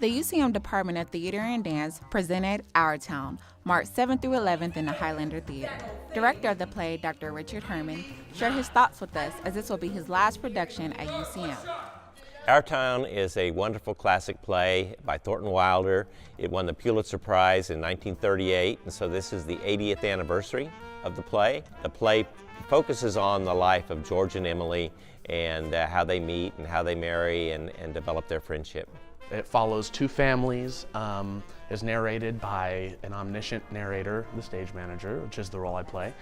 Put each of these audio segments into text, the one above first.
The UCM Department of Theater and Dance presented Our Town, March 7th through 11th in the Highlander Theater. Director of the play, Dr. Richard Herman, shared his thoughts with us as this will be his last production at UCM. Our Town is a wonderful classic play by Thornton Wilder. It won the Pulitzer Prize in 1938, and so this is the 80th anniversary of the play. The play focuses on the life of George and Emily and how they meet and how they marry and develop their friendship. It follows two families, is narrated by an omniscient narrator, the stage manager, which is the role I play.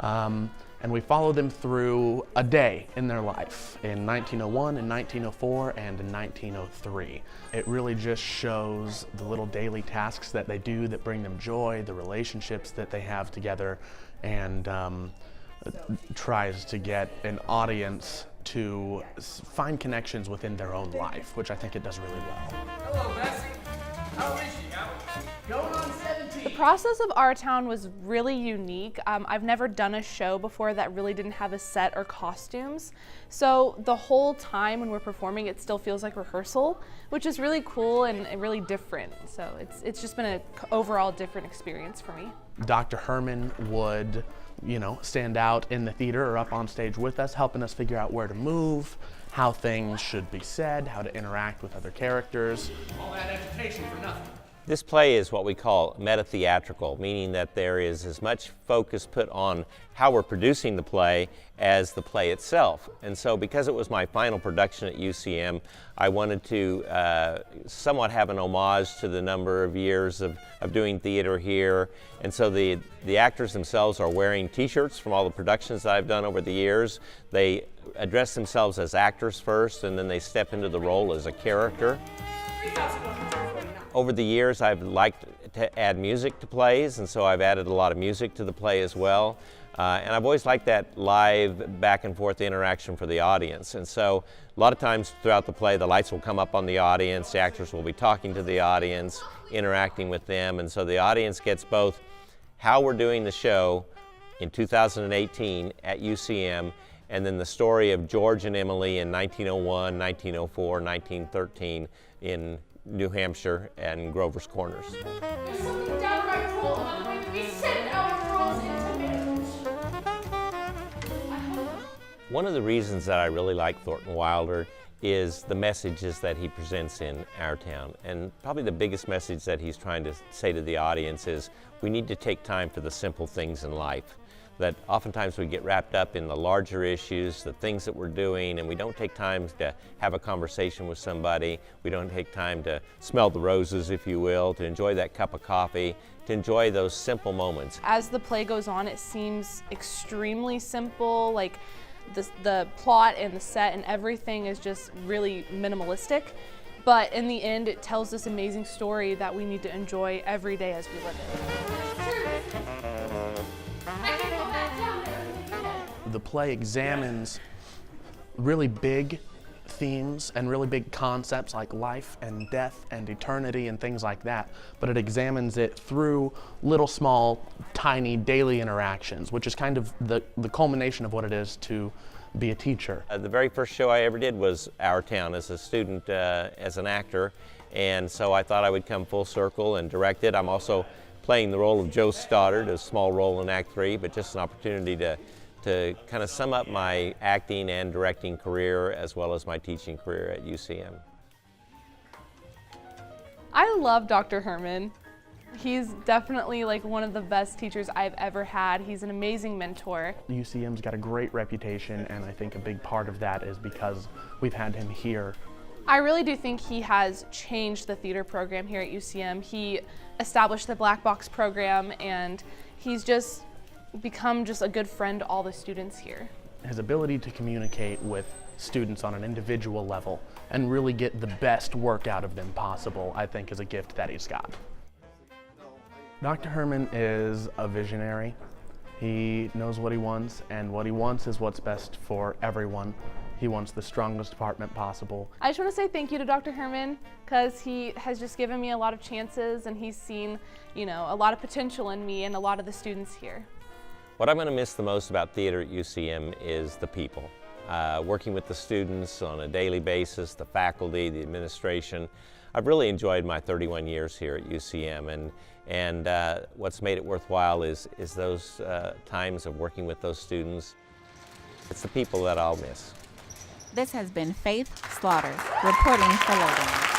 And we follow them through a day in their life in 1901, in 1904, and in 1903. It really just shows the little daily tasks that they do that bring them joy, the relationships that they have together, and tries to get an audience to find connections within their own life, which I think it does really well. Hello, Bessie. How is she? Going on 17. The process of Our Town was really unique. I've never done a show before that really didn't have a set or costumes. So the whole time when we're performing, it still feels like rehearsal, which is really cool and really different. So it's just been an overall different experience for me. Dr. Herman would, stand out in the theater or up on stage with us, helping us figure out where to move, how things should be said, how to interact with other characters. All that education for nothing. This play is what we call meta-theatrical, meaning that there is as much focus put on how we're producing the play as the play itself. And so because it was my final production at UCM, I wanted to somewhat have an homage to the number of years of doing theater here. And so the actors themselves are wearing t-shirts from all the productions that I've done over the years. They address themselves as actors first, and then they step into the role as a character. Over the years, I've liked to add music to plays, and so I've added a lot of music to the play as well. And I've always liked that live back and forth interaction for the audience. And so a lot of times throughout the play, the lights will come up on the audience, the actors will be talking to the audience, interacting with them, and so the audience gets both how we're doing the show in 2018 at UCM, and then the story of George and Emily in 1901, 1904, 1913 in New Hampshire and Grover's Corners. There's something downright cruel about the way that we send our girls into marriage. One of the reasons that I really like Thornton Wilder is the messages that he presents in Our Town. And probably the biggest message that he's trying to say to the audience is we need to take time for the simple things in life. That oftentimes we get wrapped up in the larger issues, the things that we're doing, and we don't take time to have a conversation with somebody. We don't take time to smell the roses, if you will, to enjoy that cup of coffee, to enjoy those simple moments. As the play goes on, it seems extremely simple, like the plot and the set and everything is just really minimalistic. But in the end, it tells this amazing story that we need to enjoy every day as we live it. The play examines really big themes and really big concepts like life and death and eternity and things like that, but it examines it through little small tiny daily interactions, which is kind of the culmination of what it is to be a teacher. The very first show I ever did was Our Town as a student, as an actor, and so I thought I would come full circle and direct it. I'm also playing the role of Joe Stoddard, a small role in Act 3, but just an opportunity to kind of sum up my acting and directing career as well as my teaching career at UCM. I love Dr. Herman. He's definitely like one of the best teachers I've ever had. He's an amazing mentor. UCM's got a great reputation, and I think a big part of that is because we've had him here. I really do think he has changed the theater program here at UCM. He established the Black Box program, and he's just become just a good friend to all the students here. His ability to communicate with students on an individual level and really get the best work out of them possible, I think, is a gift that he's got. Dr. Herman is a visionary. He knows what he wants, and what he wants is what's best for everyone. He wants the strongest department possible. I just want to say thank you to Dr. Herman because he has just given me a lot of chances, and he's seen, a lot of potential in me and a lot of the students here. What I'm going to miss the most about theater at UCM is the people. working with the students on a daily basis, the faculty, the administration. I've really enjoyed my 31 years here at UCM, and what's made it worthwhile is those times of working with those students. It's the people that I'll miss. This has been Faith Slaughter reporting for Logan.